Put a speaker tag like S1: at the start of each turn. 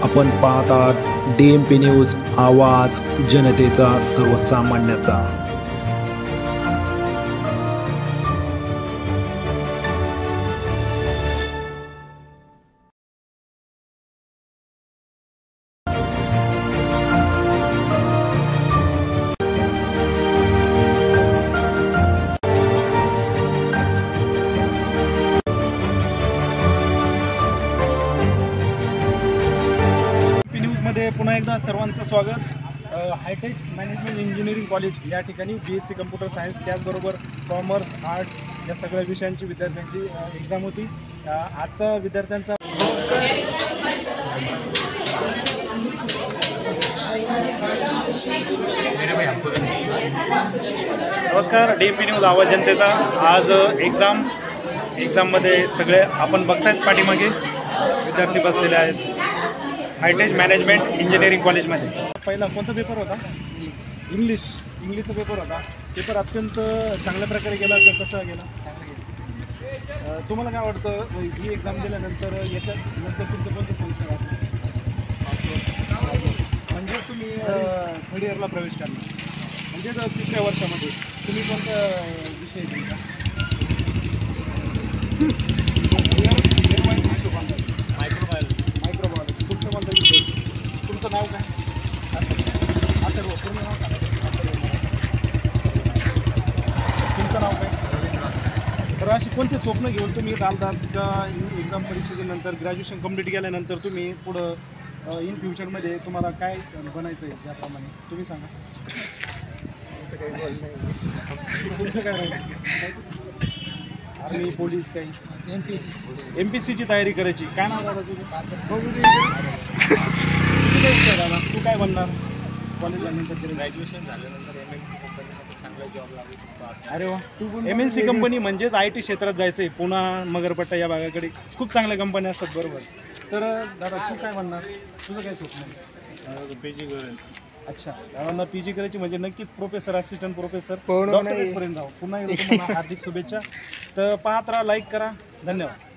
S1: आपण पाहतात DMP news, आवाज जनतेचा, सर्वसामान्याचा।
S2: पुन्हा एकदा सर्वांचं स्वागत। हायटेक मॅनेजमेंट इंजिनिअरिंग कॉलेज या ठिकाणी BSc कम्प्युटर सायन्स त्याचबरोबर कॉमर्स, आर्ट या सगळ्या विषयांची विद्यार्थ्यांची एक्झाम होती। आजचा विद्यार्थ्यांचा नमस्कार, DMP न्यूज, आवाज जनतेचा। आज एक्झाममध्ये सगळे आपण बघतायत पाठीमागे विद्यार्थी बसलेले आहेत हायटेक मॅनेजमेंट इंजिनिअरिंग कॉलेजमध्ये। पहिला कोणता पेपर होता? इंग्लिशचा पेपर होता। पेपर अत्यंत चांगल्या प्रकारे गेला का कसा गेला? तुम्हाला काय वाटतं ही एक्झाम दिल्यानंतर याच्यानंतर तुमचं कोणतं सेमिस्टर आहे? म्हणजेच तुम्ही थर्ड इयरला प्रवेश करणार, म्हणजे तिसऱ्या वर्षामध्ये तुम्ही कोणता विषय घ्यायचा? मायक्रोबायोलॉजी। तुमचं कोणता विषय? तुमचं नाव काय? अथर्व। पूर्ण नाव सांगा। तुमचं नाव काय? तर अशी कोणते स्वप्न घेऊन तुम्ही चालतात का एक्झाम परीक्षेनंतर ग्रॅज्युएशन कंप्लीट केल्यानंतर तुम्ही पुढं इन फ्युचरमध्ये तुम्हाला काय बनायचं आहे त्याप्रमाणे तुम्ही सांगा? तुमचं काय राहील? आर्मी, पोलीस, काही MPSCची तयारी करायची? काय नाव दादा तुझं? दादा तू काय बनणार कॉलेज झाल्यानंतर?
S3: ग्रॅज्युएशन झाल्यानंतर MNC कंपनीमध्ये चांगला जॉब लागू शकतो।
S2: अरे वा, MNC कंपनी म्हणजेच IT क्षेत्रात जायचं आहे। पुणा, मगरपट्टा या भागाकडे खूप चांगल्या कंपन्या असतात, बरोबर? तर दादा तू काय बनणार? तुझं काय स्वप्न आहे?
S3: PG करेल।
S2: अच्छा, दादांना PG करायची म्हणजे नक्कीच प्रोफेसर, असिस्टंट प्रोफेसर, डॉक्टरेटपर्यंत जाऊ। पुन्हा एकदा तुम्हाला हार्दिक शुभेच्छा। तर पाहत राहा, लाईक करा, धन्यवाद।